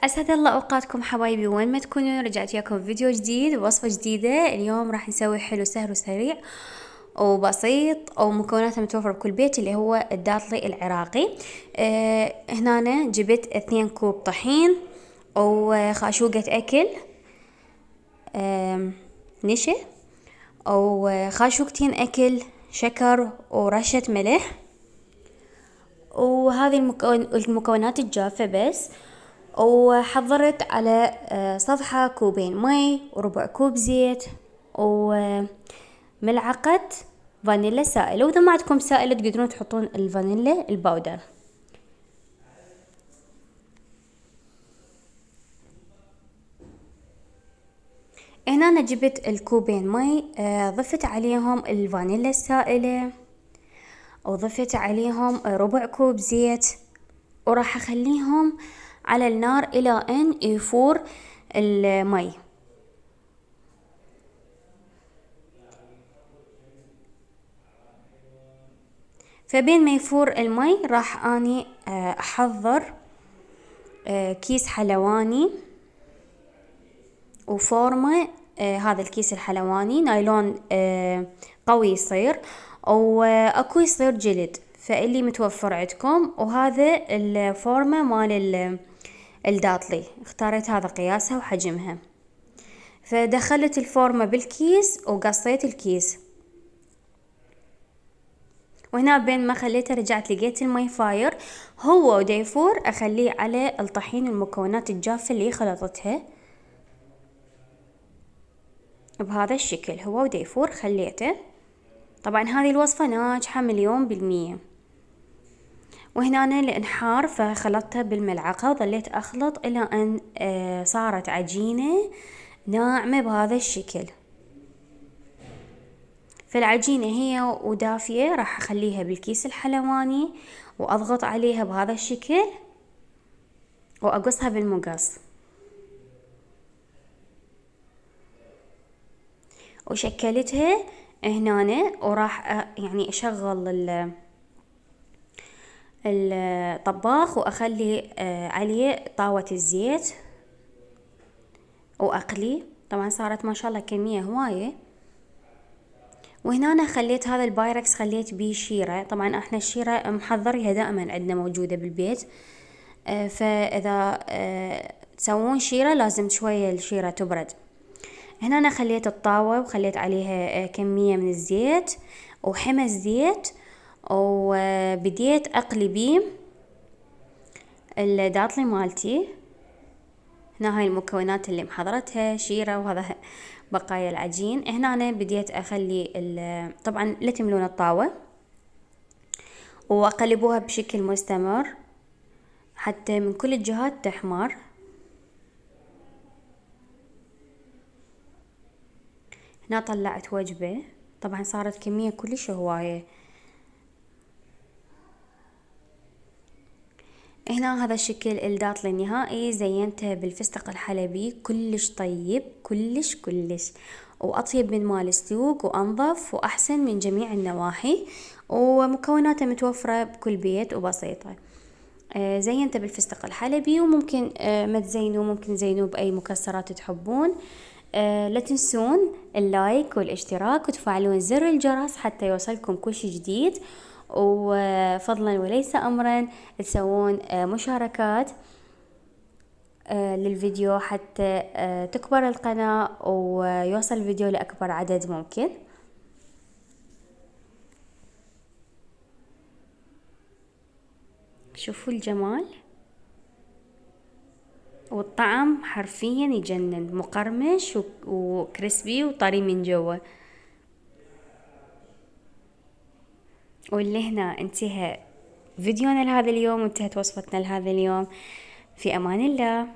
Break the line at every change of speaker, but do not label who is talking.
أسعد الله أوقاتكم حبايبي، وين ما تكونون رجعت وياكم فيديو جديد ووصفة جديدة. اليوم راح نسوي حلو سهل وسريع وبسيط ومكوناته متوفرة بكل بيت، اللي هو الداطلي العراقي. هنا أنا جبت 2 كوب طحين وخاشوقة أكل نشا، وخاشوقتين أكل شكر ورشة ملح، وهذه المكونات الجافة بس. وحضرت على صفحة كوبين مي وربع كوب زيت وملعقة فانيلا سائلة، وإذا ما عندكم سائلة تقدرون تحطون الفانيلا الباودر. هنا أنا جبت الكوبين مي، ضفت عليهم الفانيلا السائلة وضفت عليهم ربع كوب زيت، وراح أخليهم على النار إلى أن يفور المي. فبين ما يفور المي راح أني أحضر كيس حلواني وفورمة. هذا الكيس الحلواني نايلون قوي يصير، واكو يصير جلد، فاللي متوفر عندكم. وهذا الفورمة مال الداطلي، اختاريت هذا قياسها وحجمها. فدخلت الفورمة بالكيس وقصيت الكيس، وهنا بين ما خليته رجعت لقيت المي فاير. هو وديفور اخليه على الطحين والمكونات الجافة اللي خلطتها بهذا الشكل. هو وديفور خليته. طبعا هذه الوصفة ناجحة 1,000,000%. وهنا أنا الانحار فخلطتها بالملعقة وظليت أخلط إلى أن صارت عجينة ناعمة بهذا الشكل. فالعجينة هي ودافية راح أخليها بالكيس الحلواني وأضغط عليها بهذا الشكل وأقصها بالمقص، وشكلتها هنا. وراح يعني أشغل الطباخ وأخلي عليه طاوة الزيت وأقلي. طبعا صارت ما شاء الله كمية هواية. وهنا أنا خليت هذا البايركس خليت بيه شيرة. طبعا احنا الشيرة محضريها دائما عندنا موجودة بالبيت، فإذا تسوون شيرة لازم شوية الشيرة تبرد. هنا أنا خليت الطاوة وخليت عليها كمية من الزيت وحمى الزيت، وبديت أقلي بيه الداطلي مالتي. هنا هاي المكونات اللي محضرتها شيرة، وهذا بقايا العجين. هنا أنا بديت أخلي طبعا لا تملون الطاوة، وأقلبوها بشكل مستمر حتى من كل الجهات تحمر. هنا طلعت وجبة، طبعا صارت كمية كلش هواية. هنا هذا الشكل الداطلي النهائي، زينته بالفستق الحلبي كلش طيب، كلش كلش، وأطيب من مال السوق وأنظف وأحسن من جميع النواحي، ومكوناته متوفرة بكل بيت وبسيطة. زينته بالفستق الحلبي، وممكن ما تزينوه، ممكن تزينوه بأي مكسرات تحبون. لا تنسون اللايك والاشتراك وتفعلون زر الجرس حتى يوصلكم كل شي جديد. وفضلا وليس أمرا تسوون مشاركات للفيديو حتى تكبر القناة ويوصل الفيديو لأكبر عدد ممكن. شوفوا الجمال، والطعم حرفيا يجنن، مقرمش وكريسبي وطري من جوا. واللي هنا انتهى فيديونا لهذا اليوم، وانتهت وصفتنا لهذا اليوم. في أمان الله.